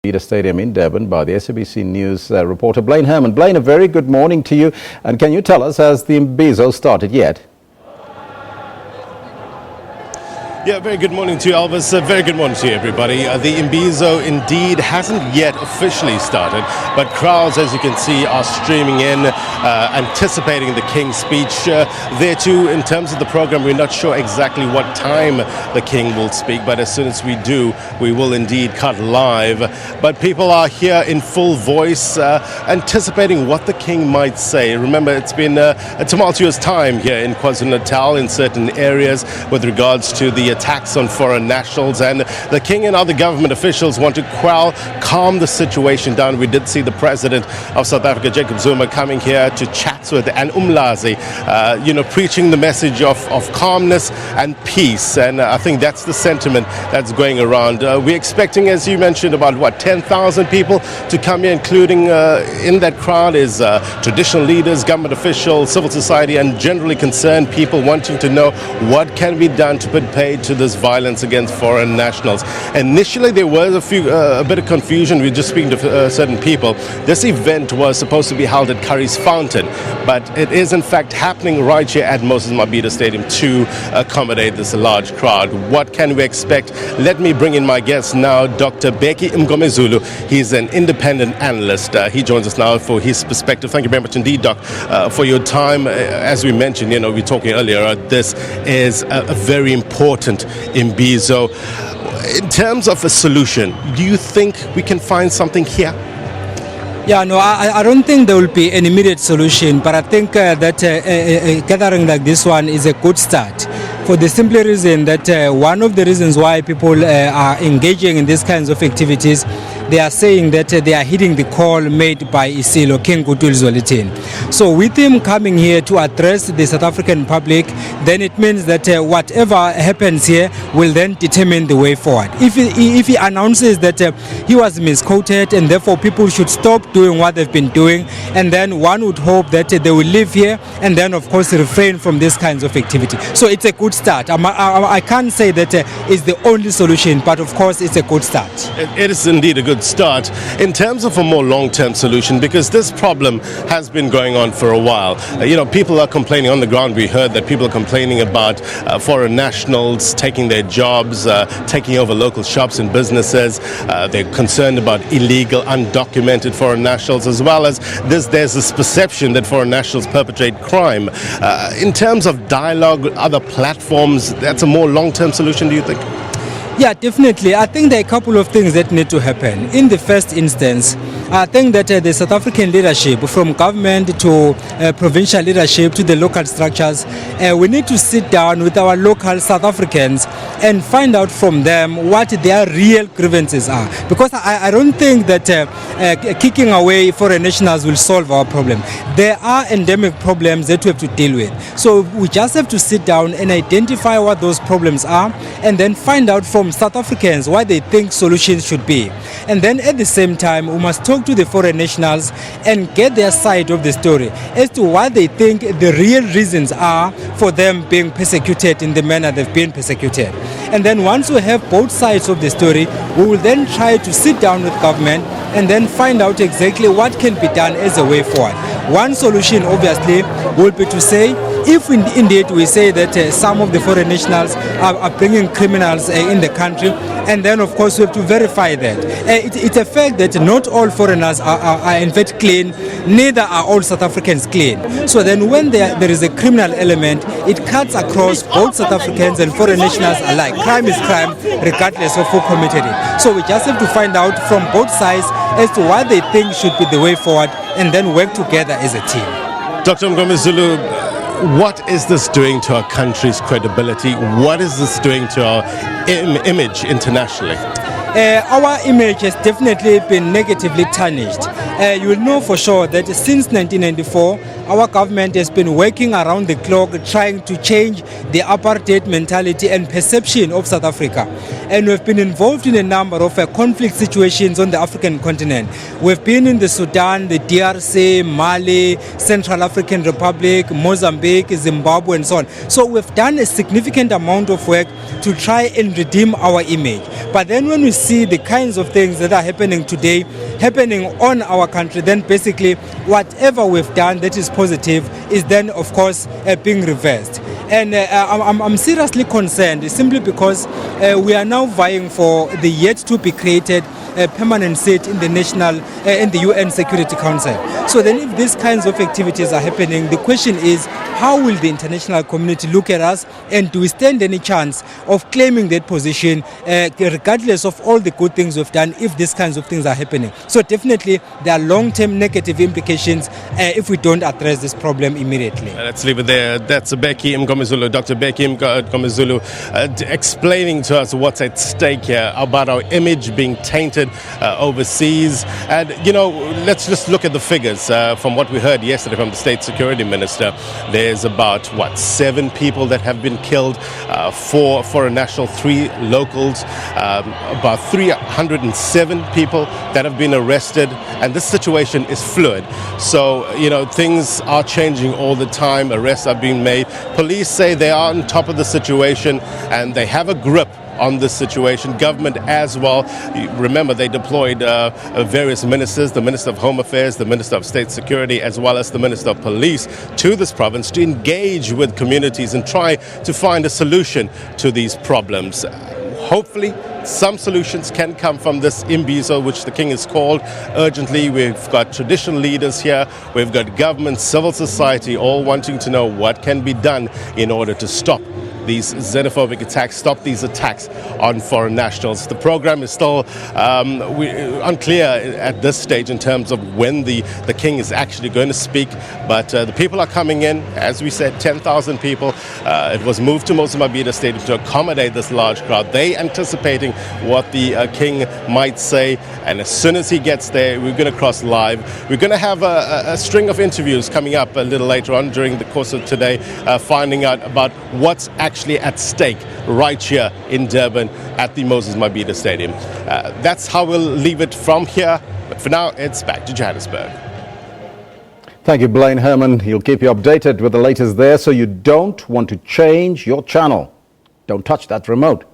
Mabhida Stadium in Durban by the SABC News reporter Blaine Herman. Blaine, a very good morning to you. And can you tell us, has the Imbizo started yet? Yeah, very good morning to you, Elvis. Very good morning to you, everybody. The Imbizo indeed hasn't yet officially started, but crowds, as you can see, are streaming in, anticipating the King's speech. There too, in terms of the program, we're not sure exactly what time the King will speak, but as soon as we do, we will indeed cut live. But people are here in full voice, anticipating what the King might say. Remember, it's been a tumultuous time here in KwaZulu-Natal in certain areas with regards to the attacks on foreign nationals, and the King and other government officials want to calm the situation down. We did see the President of South Africa, Jacob Zuma, coming here to chat with an Umlazi, preaching the message of calmness and peace, and I think that's the sentiment that's going around. We're expecting, as you mentioned, about 10,000 people to come here, including in that crowd is traditional leaders, government officials, civil society, and generally concerned people wanting to know what can be done to put paid to this violence against foreign nationals. Initially, there was a bit of confusion. We're just speaking to certain people. This event was supposed to be held at Curry's Fountain, but it is in fact happening right here at Moses Mabhida Stadium to accommodate this large crowd. What can we expect? Let me bring in my guest now, Dr. Beki Mgomezulu. He's an independent analyst. He joins us now for his perspective. Thank you very much indeed, Doc, for your time. As we mentioned, we were talking earlier, this is a very important Imbizo. In terms of a solution, do you think we can find something here? Yeah, no, I don't think there will be an immediate solution, but I think that a gathering like this one is a good start, for the simple reason that one of the reasons why people are engaging in these kinds of activities, they are saying that they are heeding the call made by Isilo, King Gutul Zwelitin. So with him coming here to address the South African public, then it means that whatever happens here will then determine the way forward. If he announces that he was misquoted and therefore people should stop doing what they've been doing, and then one would hope that they will live here and then of course refrain from these kinds of activity. So it's a good start. I can't say that it's the only solution, but of course it's a good start. It is indeed a good start. In terms of a more long-term solution, because this problem has been going on for a while. People are complaining on the ground. We heard that people are complaining about foreign nationals taking their jobs, taking over local shops and businesses. They're concerned about illegal, undocumented foreign nationals, as well as there's this perception that foreign nationals perpetrate crime. In terms of dialogue, other platforms, that's a more long-term solution, do you think? Yeah, definitely. I think there are a couple of things that need to happen. In the first instance, I think that the South African leadership, from government to provincial leadership to the local structures, we need to sit down with our local South Africans and find out from them what their real grievances are. Because I don't think that kicking away foreign nationals will solve our problem. There are endemic problems that we have to deal with. So we just have to sit down and identify what those problems are, and then find out from South Africans what they think solutions should be. And then at the same time, we must talk to the foreign nationals and get their side of the story as to what they think the real reasons are for them being persecuted in the manner they've been persecuted. And then once we have both sides of the story, we will then try to sit down with government and then find out exactly what can be done as a way forward. One solution obviously will be to say, if indeed we say that some of the foreign nationals are bringing criminals in the country, and then of course we have to verify that. It's a fact that not all foreigners are in fact clean, neither are all South Africans clean. So then when there is a criminal element, it cuts across both South Africans and foreign nationals alike. Crime is crime regardless of who committed it. So we just have to find out from both sides as to what they think should be the way forward, and then work together as a team. Dr. Mgomezulu, what is this doing to our country's credibility? What is this doing to our image internationally? Our image has definitely been negatively tarnished. you will know for sure that since 1994, our government has been working around the clock trying to change the apartheid mentality and perception of South Africa. And we've been involved in a number of conflict situations on the African continent. We've been in the Sudan, the DRC, Mali, Central African Republic, Mozambique, Zimbabwe, and so on. So we've done a significant amount of work to try and redeem our image. But then when we see the kinds of things that are happening today, happening on our country, then basically whatever we've done that is positive is then of course being reversed. And I'm seriously concerned simply because we are now vying for the yet to be created permanent seat in the UN Security Council. So then if these kinds of activities are happening, the question is, how will the international community look at us, and do we stand any chance of claiming that position regardless of all the good things we've done if these kinds of things are happening? So definitely there are long-term negative implications if we don't address this problem immediately. Let's leave it there. That's Becky Mgomezulu, Dr. Becky Mgomezulu, explaining to us what's at stake here about our image being tainted overseas. And, let's just look at the figures from what we heard yesterday from the State Security Minister. There's about, 7 people that have been killed, 4 foreign nationals, 3 locals, about 307 people that have been arrested. And this situation is fluid. So, things are changing all the time. Arrests are being made. Police say they are on top of the situation and they have a grip on this situation. Government as well. Remember, they deployed various ministers, the Minister of Home Affairs, the Minister of State Security, as well as the Minister of Police to this province to engage with communities and try to find a solution to these problems. Hopefully, some solutions can come from this Imbizo, which the king has called urgently. We've got traditional leaders here. We've got government, civil society, all wanting to know what can be done in order to stop these xenophobic attacks, stop these attacks on foreign nationals. The program is still unclear at this stage in terms of when the king is actually going to speak, but the people are coming in. As we said, 10,000 people. It was moved to Moses Mabhida Stadium to accommodate this large crowd. They anticipating what the king might say, and as soon as he gets there, we're going to cross live. We're going to have a string of interviews coming up a little later on during the course of today, finding out about what's actually at stake right here in Durban at the Moses Mabhida Stadium. That's how we'll leave it from here. But for now, it's back to Johannesburg. Thank you, Blaine Herman. He'll keep you updated with the latest there, so you don't want to change your channel. Don't touch that remote.